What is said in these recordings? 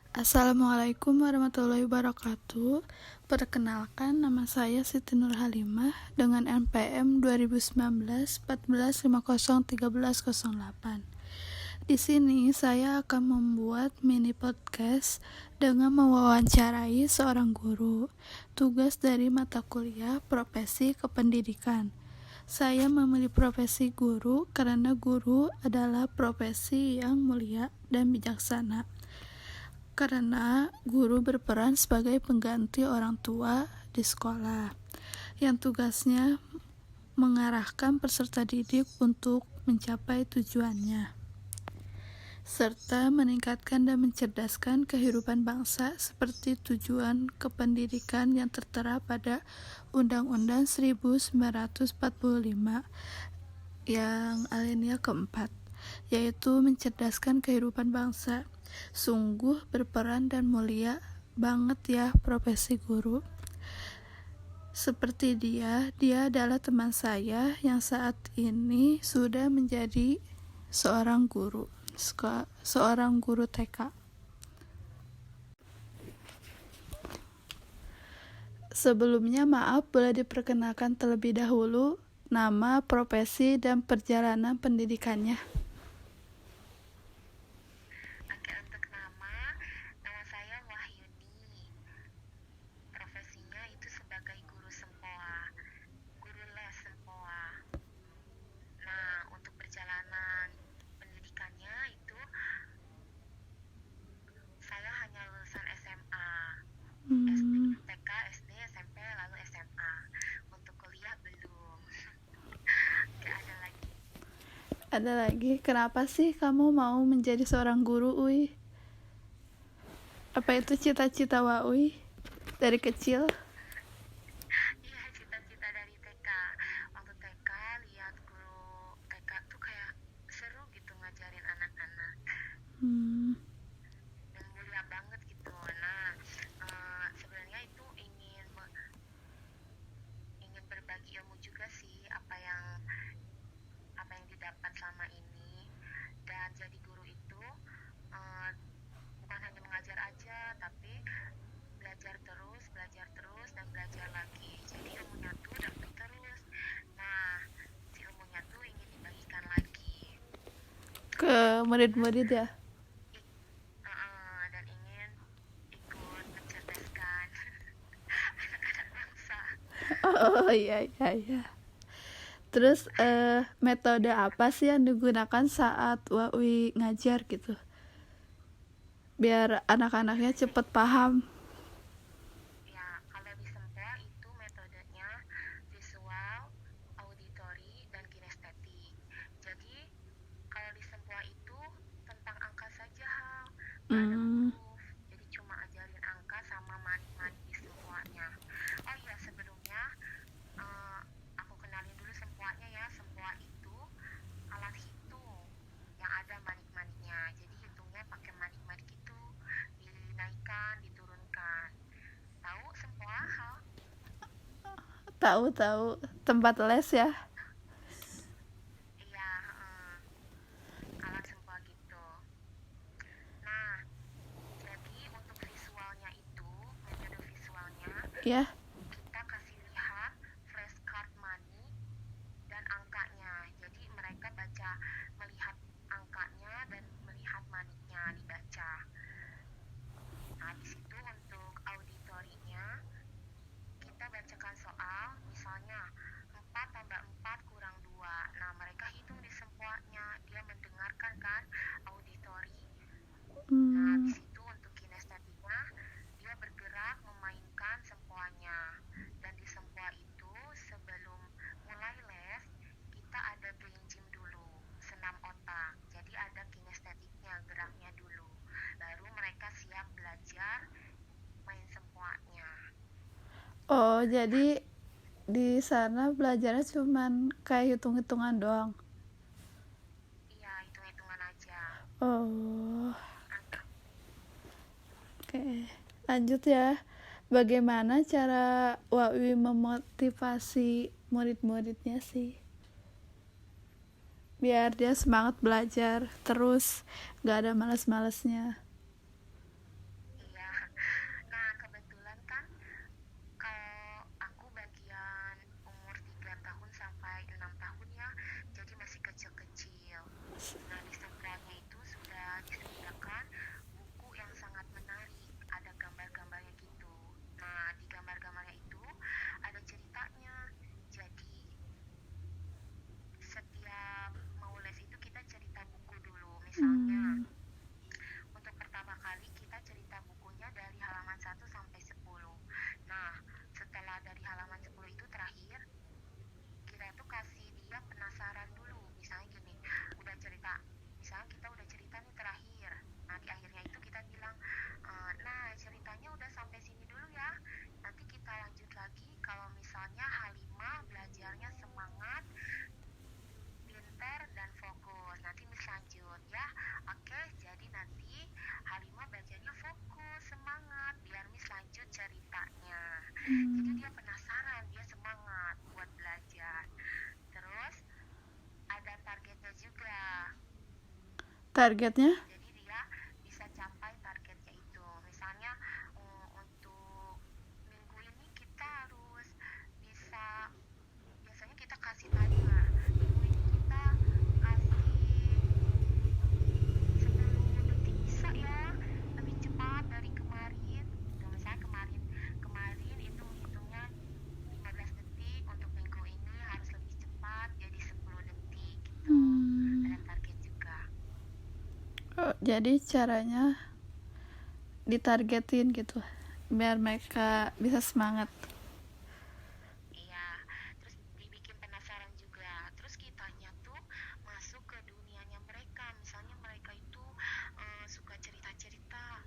Assalamualaikum warahmatullahi wabarakatuh. Perkenalkan, nama saya Siti Nur Halimah dengan NPM 2019 14501308. Di sini saya akan membuat mini podcast dengan mewawancarai seorang guru. Tugas dari mata kuliah Profesi Kependidikan. Saya memilih profesi guru karena guru adalah profesi yang mulia dan bijaksana. Karena guru berperan sebagai pengganti orang tua di sekolah, yang tugasnya mengarahkan peserta didik untuk mencapai tujuannya, serta meningkatkan dan mencerdaskan kehidupan bangsa seperti tujuan kependidikan yang tertera pada Undang-Undang 1945 yang alinea keempat, yaitu mencerdaskan kehidupan bangsa. Sungguh berperan dan mulia banget ya profesi guru. Seperti dia adalah teman saya yang saat ini sudah menjadi seorang guru TK. Sebelumnya maaf, boleh diperkenalkan terlebih dahulu nama, profesi, dan perjalanan pendidikannya. Oke, untuk nama saya Wahyuni. Profesinya itu sebagai guru sempoa, guru les sempoa. Nah, untuk perjalanan pendidikannya itu saya hanya lulusan SMA, TK, SD, SMP, lalu SMA. Untuk kuliah belum. Gak ada lagi. Ada lagi, kenapa sih kamu mau menjadi seorang guru, Uy? Apa itu cita-cita Wa Uy dari kecil? Iya, cita-cita dari TK. Waktu TK lihat guru TK tuh kayak seru gitu ngajarin anak-anak. Dan mulia banget gitu. Nah, sebenarnya itu ingin berbagi ilmu juga sih apa yang didapat selama ini. Dan jadi guru itu bukan hanya mengajar aja, tapi belajar terus dan belajar lagi. Jadi ilmunya tuh dapat terus. Nah, si ilmunya tuh ingin dibagikan lagi Ke murid-murid ya? dan ingin ikut mencerdaskan anak-anak bangsa. Oh iya. Terus metode apa sih yang digunakan saat Wa Uy ngajar gitu? Biar anak-anaknya cepet paham. Ya, kalau di Sempoa itu metodenya visual, auditori, dan kinestetik. Jadi, kalau di Sempoa itu tentang angka saja, nggak ada huruf. Jadi cuma ajarin angka sama manik-manik di Sempoanya. Oh iya, sebelumnya eh, aku kenalin dulu Sempoanya ya. Sempoa itu alat hitung yang ada manik-maniknya. Jadi hitungnya pakai manik-manik itu, dinaikkan, diturunkan. Tahu sempoa hal? Tahu tempat les ya? Iya, alat sempoa gitu. Nah, jadi untuk visualnya itu, metode visualnya, Ya. kita kasih lihat flashcard money dan angkanya. Jadi mereka melihat angkanya dan melihat maniknya dibaca. Nah, di situ untuk auditorinya, kita bacakan soal, misalnya 4 tambah 4 kurang 2. Nah, mereka hitung di sempoanya, dia mendengarkan kan auditori. Nah, di situ untuk kinestetiknya, dia bergerak memainkan sempoanya. Dan di sempoa itu, sebelum mulai les, kita ada brain gym dulu, senam otak. Jadi ada kinestetiknya, geraknya dulu. Baru mereka siap belajar main sempoanya. Oh, jadi di sana belajarnya cuman kayak hitung-hitungan doang. Iya, hitung-hitungan aja. Oh, Angka. oke. Lanjut ya. Bagaimana cara Wa Uy memotivasi murid-muridnya sih? Biar dia semangat belajar terus, gak ada malas-malasnya. Jadi dia penasaran, dia semangat buat belajar. Terus ada targetnya juga. Targetnya? Jadi dia bisa capai targetnya itu. Misalnya untuk minggu ini kita harus bisa, biasanya kita kasih timer. Minggu ini kita kasih 10 detik bisa ya, lebih cepat dari kemarin. Nah, misalnya kemarin itu hitungnya 15 detik, untuk minggu ini harus lebih cepat jadi 10 detik gitu. Ada target juga. Jadi caranya ditargetin gitu biar mereka bisa semangat. Iya, terus dibikin penasaran juga. Terus kitanya tuh masuk ke dunianya mereka. Misalnya mereka itu suka cerita-cerita.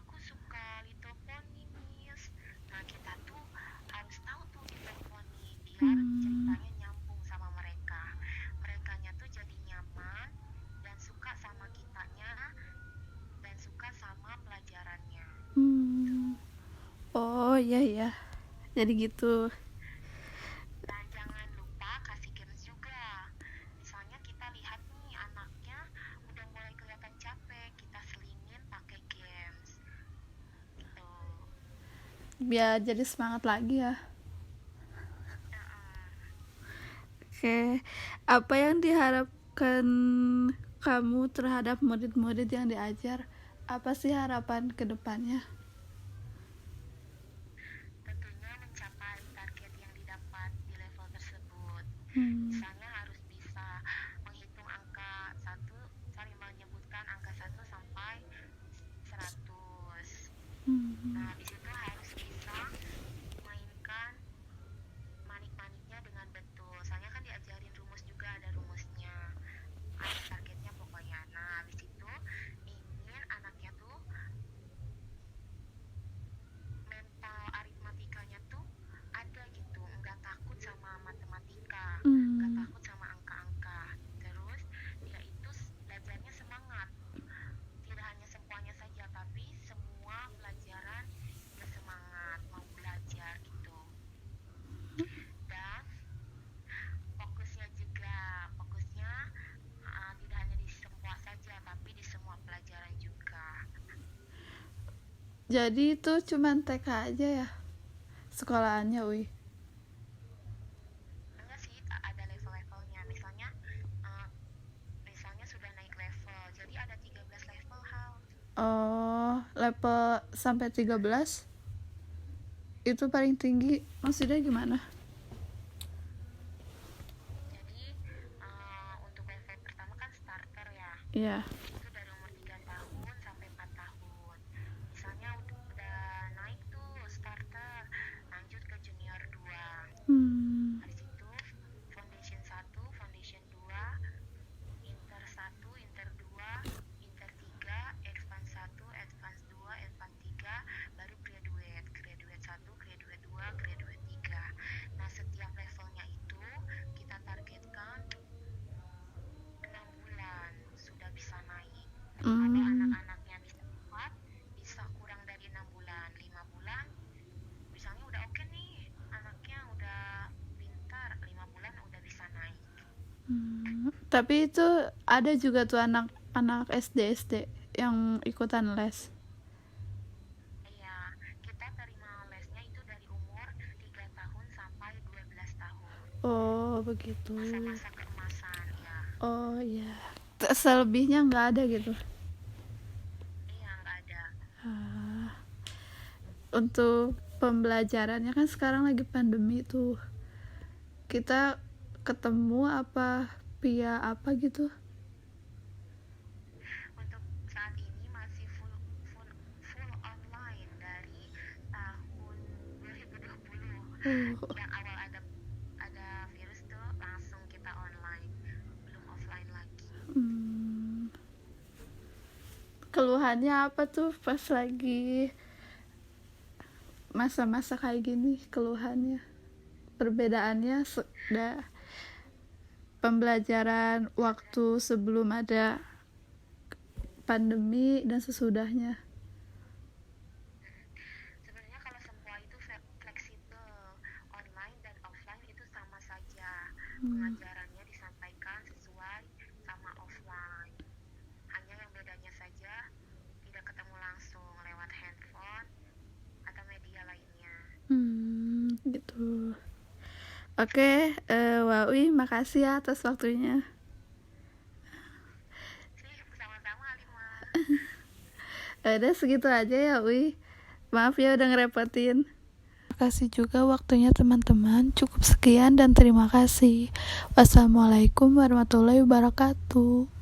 Aku suka Little Pony, Miss. Nah, kita tuh harus tahu tuh Little Pony biar ceritanya nyambung sama mereka. Merekanya tuh jadi nyaman dan suka sama kitanya dan suka sama pelajarannya. Oh iya, jadi gitu. Dan jangan lupa kasih games juga. Misalnya kita lihat nih anaknya udah mulai kelihatan capek, kita selingin pakai games. Gitu. Biar jadi semangat lagi ya. Oke, apa yang diharapkan kamu terhadap murid-murid yang diajar? Apa sih harapan ke depannya? Tentunya mencapai target yang didapat di level tersebut. Misalnya harus bisa menghitung angka 1, menyebutkan angka 1 sampai 100. Nah, di situ harus bisa mainkan manik-maniknya dengan betul. Soalnya kan diajarin rumus juga, ada rumusnya. Ada targetnya pokoknya. Nah, habis itu ingin anaknya tuh mental aritmatikanya tuh ada gitu, nggak takut sama matematika, nggak takut sama angka-angka. Terus dia itu belajarnya semangat, tidak hanya semuanya saja tapi semua pelajaran dia semangat mau belajar gitu. Dan fokusnya tidak hanya di semua saja tapi di semua pelajaran juga. Jadi itu cuman TK aja ya sekolahannya, Ui? Enggak sih, ada level-levelnya. Misalnya sudah naik level, jadi ada 13 level hal. Oh, level sampai 13? Itu paling tinggi, maksudnya gimana? Jadi untuk level pertama kan starter ya. Iya. Itu dari umur 3 tahun sampai 4 tahun. Misalnya udah naik tuh starter, lanjut ke junior 2. Habis itu foundation 1, foundation 2, inter 1, inter 2, inter 3, advance 1, advance 2, advance 3, baru graduate. Graduate 1, graduate 2, graduate 3. Nah, setiap levelnya itu kita targetkan 6 bulan sudah bisa naik. Ada anak-anaknya bisa cepat, bisa kurang dari 6 bulan, 5 bulan. Misalnya udah oke nih, anaknya udah pintar, 5 bulan udah bisa naik. Tapi itu ada juga tuh anak SD yang ikutan les. Iya, kita terima lesnya itu dari umur 3 tahun sampai 12 tahun. Oh begitu. Masa-masa keemasan ya. Oh iya. Selebihnya nggak ada gitu. Iya, nggak ada. Untuk pembelajarannya kan sekarang lagi pandemi tuh, kita ketemu apa via apa gitu? Untuk saat ini masih full online dari tahun 2020. Yang awal ada virus tuh langsung kita online, belum offline lagi. Keluhannya apa tuh pas lagi masa-masa kayak gini, keluhannya, perbedaannya pembelajaran waktu sebelum ada pandemi dan sesudahnya. Sebenarnya kalau semua itu fleksibel Pengajarannya disampaikan sesuai sama offline. Hanya yang bedanya saja tidak ketemu langsung lewat handphone atau media lainnya. Gitu. Oke, Wak Uy, makasih ya atas waktunya. Sama-sama Alima. Udah segitu aja ya Uy. Maaf ya udah ngerepotin. Makasih juga waktunya teman-teman. Cukup sekian dan terima kasih. Wassalamualaikum warahmatullahi wabarakatuh.